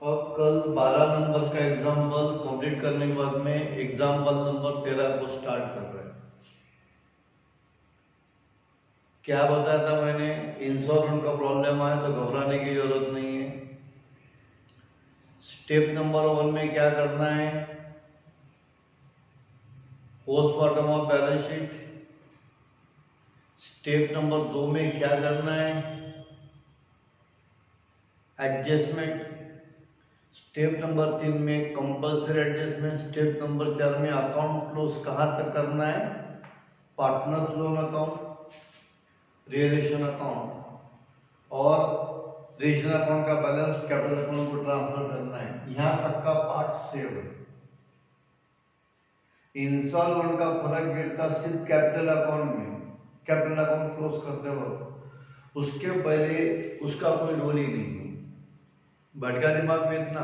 और कल 12 नंबर का एग्जाम्पल कंप्लीट करने के बाद में एग्जाम्पल नंबर 13 को स्टार्ट कर रहे हैं। क्या बताया था मैंने, इंश्योरेंस का प्रॉब्लम आया तो घबराने की जरूरत नहीं है। स्टेप नंबर 1 में क्या करना है, postmortem of balance sheet. Step number 2 में क्या करना है, एडजस्टमेंट। स्टेप नंबर 3 में कंपल्सरी एडजस्टमेंट। स्टेप नंबर 4 में अकाउंट क्लोज कहाँ तक करना है, पार्टनर्स लोन अकाउंट, रियलेशन अकाउंट और रिलेशन अकाउंट का बैलेंस कैपिटल अकाउंट को ट्रांसफर करना है। यहां तक का पार्ट सेव है। इंस्टॉलमेंट का फर्क गिरता सिर्फ कैपिटल अकाउंट में, कैपिटल अकाउंट क्लोज करते वक्त, उसके पहले उसका कोई रोल ही नहीं है। भटका दिमाग में इतना।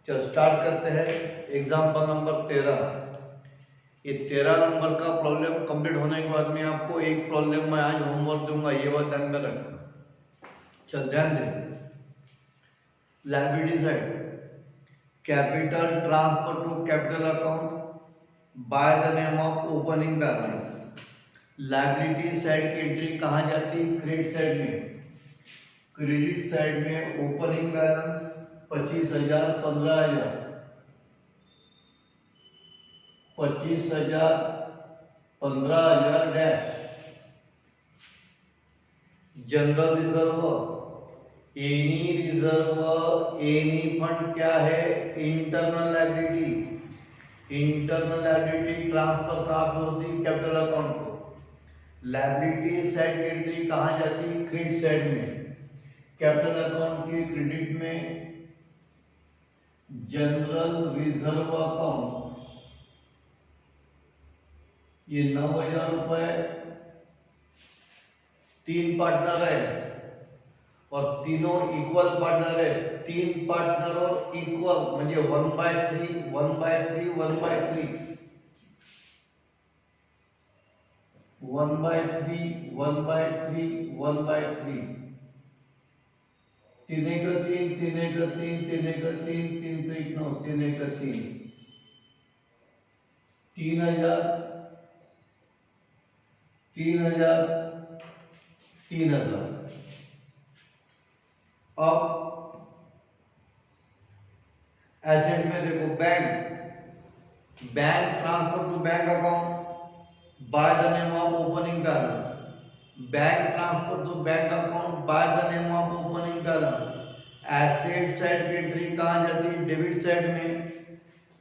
चल स्टार्ट करते हैं एग्जाम्पल नंबर 13। ये 13 नंबर का प्रॉब्लम कंप्लीट होने के बाद में आपको एक प्रॉब्लम मैं आज होमवर्क दूंगा, ये बात ध्यान में रखना। चल ध्यान दे, liability side, capital transfer to capital account by the name of opening balance. Liability side की एंट्री कहाँ जाती है, क्रेडिट साइड में। क्रेडिट साइड में opening balance 25,000, 15,000, 25,000, 15,000 dash. General reserve, any reserve, any fund क्या है, internal liability. Internal liability transfer कहाँ पे होती है, कैपिटल अकाउंट को। लायबिलिटी साइड की एंट्री कहाँ जाती है, क्रेडिट साइड में। कैपिटल अकाउंट की क्रेडिट में जनरल रिजर्व अकाउंट, ये 9,000 रुपए। 3 पार्टनर है और तीनों इक्वल पार्टनर है। 3 पार्टनर और इक्वल म्हणजे 1/3, 1/3, 1/3, 1/3, 1/3, 1/3, 3 एक 3, 3 एक 3, 3 एक 3, 3 3 9, 3 एक 3, 3,000, 3,000, 3,000। अब एसेट में देखो, bank, bank transfer to bank account by the name of opening balance. Bank transfer to bank account by the name of opening balance. Asset side की एंट्री कहां जाती है, डेबिट साइड में।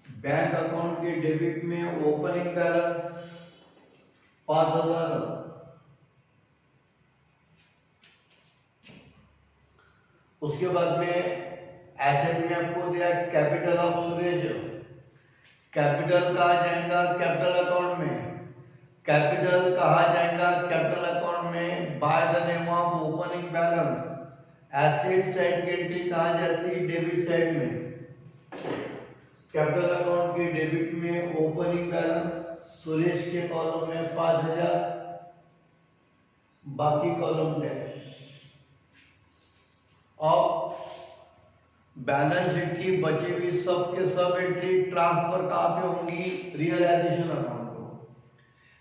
बैंक अकाउंट के debit में opening balance 5,000। उसके बाद में एसेट में आपको दिया कैपिटल ऑफ सुरेश। कैपिटल कहा जाएगा, कैपिटल अकाउंट में। कैपिटल कहा जाएगा, कैपिटल अकाउंट में bye the name of opening balance. Asset side की एंट्री कहा जाती है, डेबिट साइड में। कैपिटल अकाउंट की डेबिट में ओपनिंग बैलेंस सुरेश के कॉलम में 5,000, बाकी कॉलम डैश। अब बैलेंस शीट की बची हुई सब के सब एंट्री ट्रांसफर कहां पे होंगी, रियलाइजेशन अकाउंट को।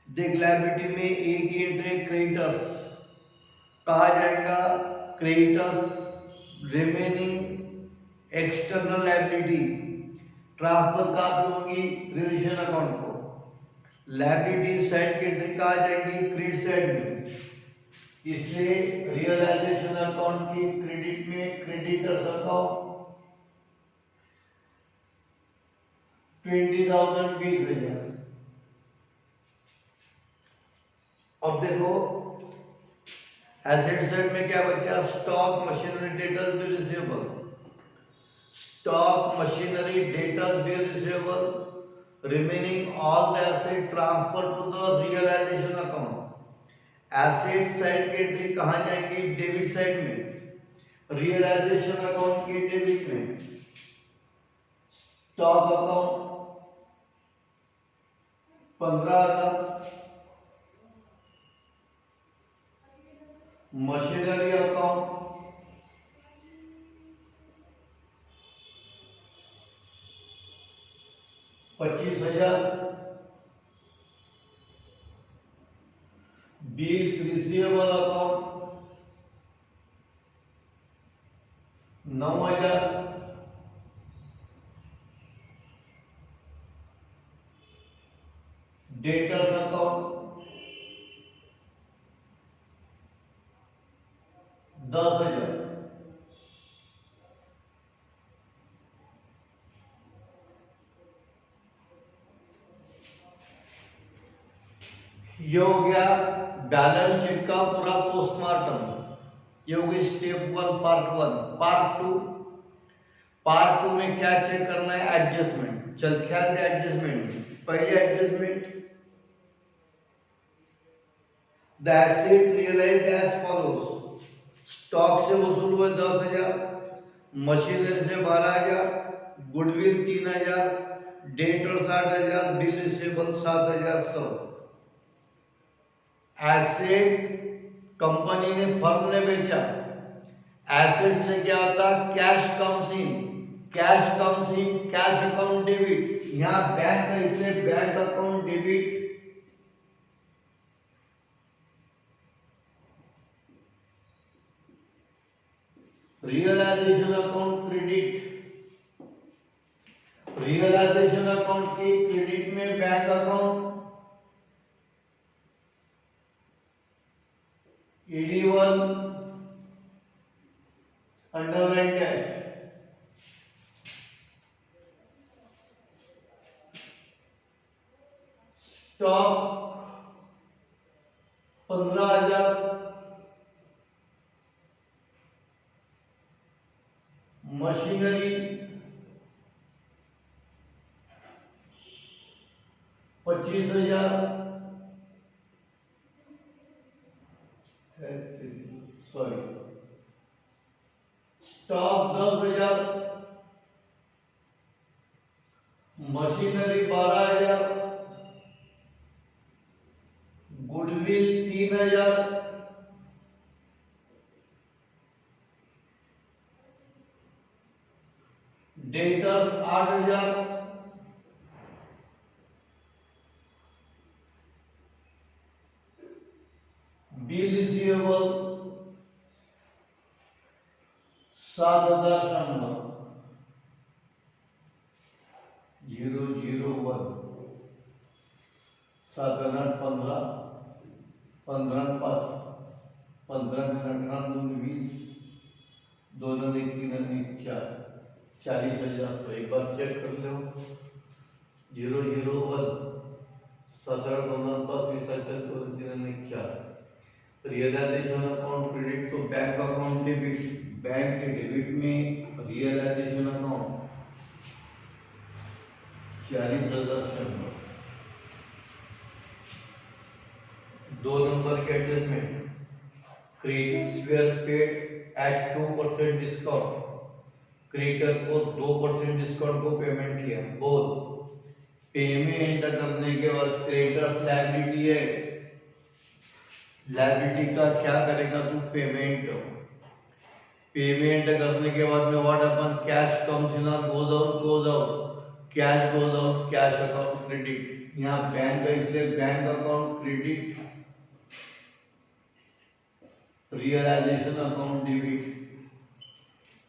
देख लायबिलिटी में एक ही एंट्री क्रेडिटर्स कहा जाएगा, creditors remaining external liability transfer कहां पे होंगी, रिलेशन अकाउंट को। लायबिलिटी साइड की एंट्री कहा जाएगी, क्रेडिट साइड में। इसलिए रियलाइजेशन अकाउंट की क्रेडिट में क्रेडिटर्स अकाउंट 20,000, 20,000। अब देखो एसेट साइड में क्या बचा, stock machinery debtors bill receivable. Stock machinery debtors bill receivable remaining all the asset transfer to the realisation account. Asset side की एंट्री कहां जाएगी, डेबिट साइड में। रियलाइजेशन अकाउंट की डेबिट में stock account 15,000, machinery account 25,000। Bills receivable account 9,000। Debtors account 10,000। ये हो गया balance sheet का पूरा पोस्टमार्टम। ये हो गई स्टेप 1 पार्ट 1। पार्ट टू में क्या चेक करना है? एडजस्टमेंट। चल ख्याल दे एडजस्टमेंट। पहले adjustment, the asset realised as follows. Stock से वसूल हुए 10,000, मशीनरी से 12,000, गुडविल 3,000, डेटर्स 8,000, बिल रिसीवेबल 7,000 सब। एसेट कंपनी ने, फर्म ने बेचा। एसेट से क्या होता? Cash comes in, cash comes in, cash account debit. यहां बैंक है इसलिए bank account debit. Realisation account credit. Realisation account की क्रेडिट में bank account ED1 underline cash. Stock 15,000, machinery 25,000, sorry stock 10,000, machinery 12,000, goodwill 3,000, debtors 8,000, bill receivable 7,100, 001, 7,15, 15,5, 15,18, 20, 2,3,4, 40,000। एक बार check कर लो। 001, 17,15, 2,3,4। Realisation account credit तो बैंक अकाउंट डेबिट। बैंक के debit में realisation account 40,000। 2 number के adjustment, credits were paid at 2% discount. Creditor को 2% discount को पेमेंट किया। बोल, पेमेंट करने के बाद क्रेडिटर्स लायबिलिटी है, लायबिलिटी का क्या करेगा तू? पेमेंट। पेमेंट करने के बाद में what happen? Cash comes in और goes out, cash goes out, cash account credit. यहाँ बैंक है इसलिए bank account credit, realisation account debit.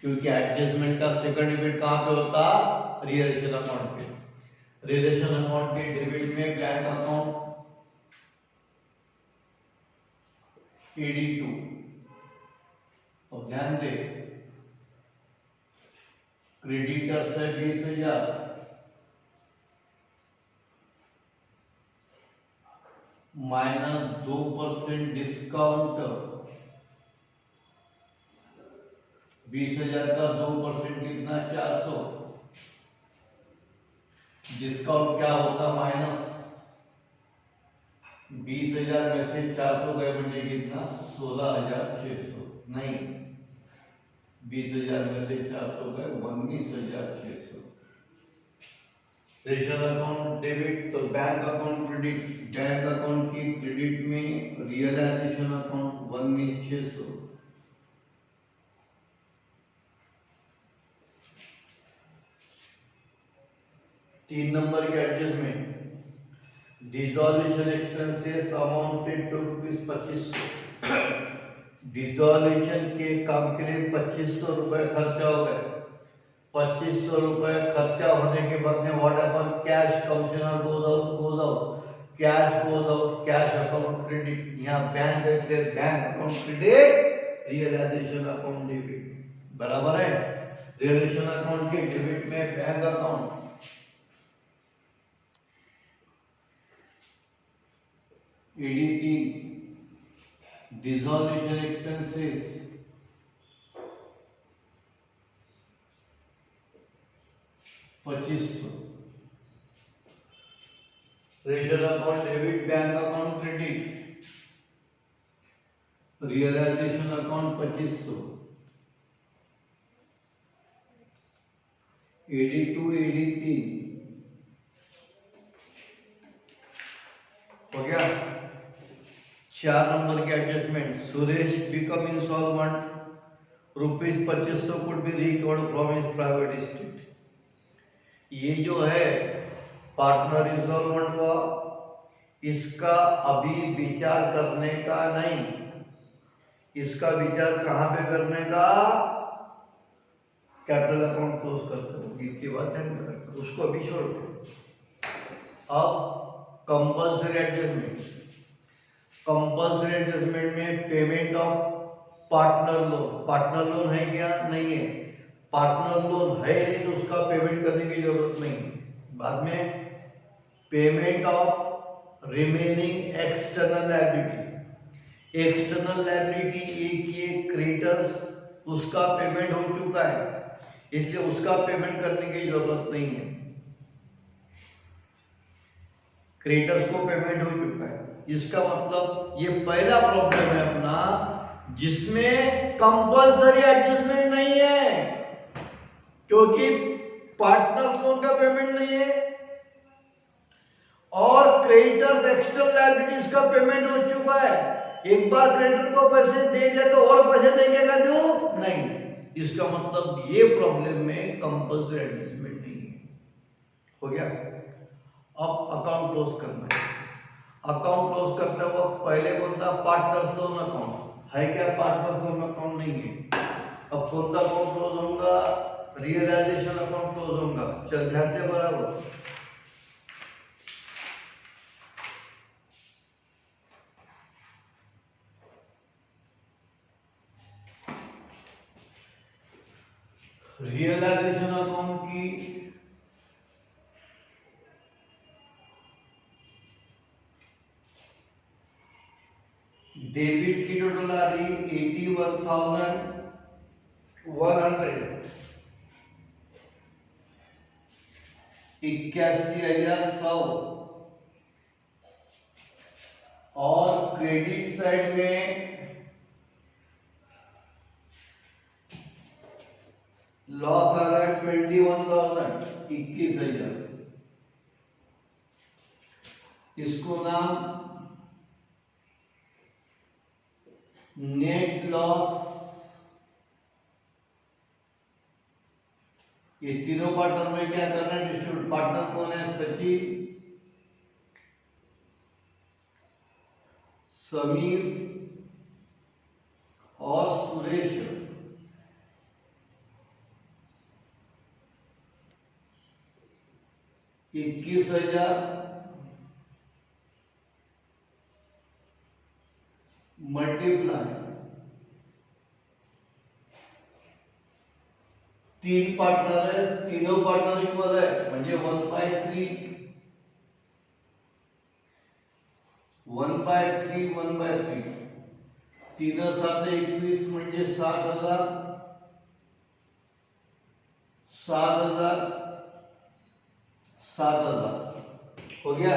क्योंकि एडजस्टमेंट का सेकंड डेबिट कहां पे होता? रियलाइजेशन अकाउंट पे। रियलाइजेशन अकाउंट के डेबिट में बैंक अकाउंट ED2। अब ध्यान दे, क्रेडिटर्स है 20,000, माइनस 2% डिस्काउंट। 20,000 का 2% कितना? 400। डिस्काउंट क्या होता? माइनस। 20,000 में से 400 गए म्हणजे कितना? 16,600। नहीं, 20,000 में से 400 गए 19,600। रेशनल अकाउंट डेबिट तो bank account credit. Bank account की क्रेडिट में रियलाइजेशन अकाउंट 19,600। 3 नंबर के adjustment, dissolution expenses amounted to ₹2500। Dissolution के काम के लिए 2500 रुपए खर्चा हो गए। 2500 रुपए खर्चा होने के बाद में what happen, cash commissioner goes out, cash goes out, cash account credit. यहाँ बैंक देखते bank account credit, realisation account debit, बराबर है। रियलाइजेशन अकाउंट के डेबिट में bank account, ADT dissolution expenses, ₹2500, ration account debit, bank account credit, realisation account 2500, AD to AD 3 हो गया। 4 number के adjustment, Suresh become insolvent, ₹2500 could be recovered from his private estate. ये जो है पार्टनर इंसॉल्वेंट हुआ, इसका अभी विचार करने का नहीं, इसका विचार कहां पे करने का, कैपिटल अकाउंट क्लोज करते हो, इसकी बात ध्यान में रखना, उसको अभी छोड़ दो। अब कंपल्सरी एडजस्टमेंट, कंपल्सरी एडजस्टमेंट में payment of partner loan, partner loan है क्या, नहीं है, पार्टनर लोन है नहीं तो उसका पेमेंट करने की जरूरत नहीं। बाद में payment of remaining external liability, external liability एक ये क्रेडिटर्स, उसका पेमेंट हो चुका है, इसलिए उसका पेमेंट करने की जरूरत नहीं है, क्रेडिटर्स को पेमेंट हो चुका है। इसका मतलब ये पहला प्रॉब्लम है अपना जिसमें कंपल्सरी एडजस्टमेंट नहीं है, क्योंकि पार्टनर्स लोन का पेमेंट नहीं है और क्रेडिटर्स एक्सटर्नल लायबिलिटीज का पेमेंट हो चुका है। एक बार क्रेडिटर को पैसे दे दिया तो और पैसे देंगे क्या, दो नहीं। इसका मतलब ये प्रॉब्लम में कंपल्सरी एडजस्टमेंट नहीं है। हो गया। अब अकाउंट क्लोज करना है। अकाउंट क्लोज करते वक्त पहले कौन था, पार्टनर्स लोन अकाउंट है क्या, पार्टनर्स लोन अकाउंट नहीं है। अब कौन सा अकाउंट क्लोज होगा, रियलाइजेशन अकाउंट क्लोज होगा। चल ध्यान दे बराबर। रियलाइजेशन अकाउंट की डेबिट की टोटल आ रही 81,100, 81,100 और क्रेडिट साइड में लॉस आ रहा है 21,000, 21,000। इसको नाम नेट लॉस। ये तीनों पार्टनर में क्या करना है, डिस्ट्रीब्यूट। पार्टनर कौन है, सचिन, समीर और सुरेश। 21,000 मल्टीप्लाई, तीन पार्टनर है, तीनों पार्टनर इक्वल है म्हणजे 1/3, 1/3, 1/3, तीन सात 21 म्हणजे 7,000, 7,000, 7,000 हो गया।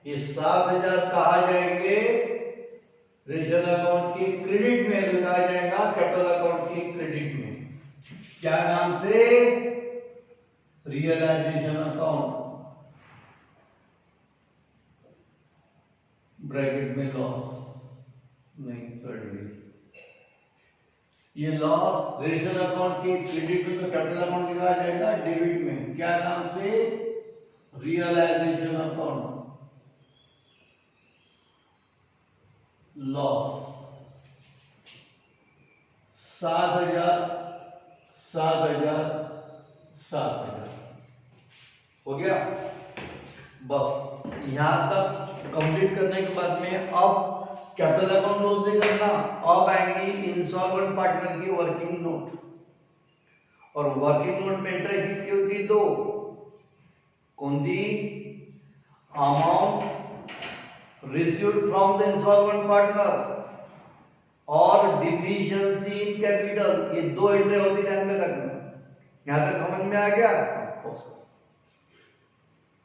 ये 7,000 कहा जाएंगे, रेशनल अकाउंट की क्रेडिट में लगाया जाएगा, कैपिटल अकाउंट की क्रेडिट में। क्या नाम से, रियलाइजेशन अकाउंट, ब्रैकेट में लॉस नहीं, सॉरी, ये लॉस रेशनल अकाउंट की क्रेडिट में तो कैपिटल अकाउंट लगाया जाएगा डेबिट में। क्या नाम से, रियलाइजेशन अकाउंट लॉस 7,000 7,000 7,000 हो गया। बस यहां तक कंप्लीट करने के बाद में अब कैपिटल अकाउंट क्लोज नहीं करना, अब आएंगी इंसॉल्वेंट पार्टनर की वर्किंग नोट। और वर्किंग नोट में एंट्री कितनी होती है? 2। कौन सी? Amount received from the insolvent partner और डिफिशियंसी इन कैपिटल, ये 2 एंट्री होती है, ध्यान में रखना। यहां तक समझ में आ गया?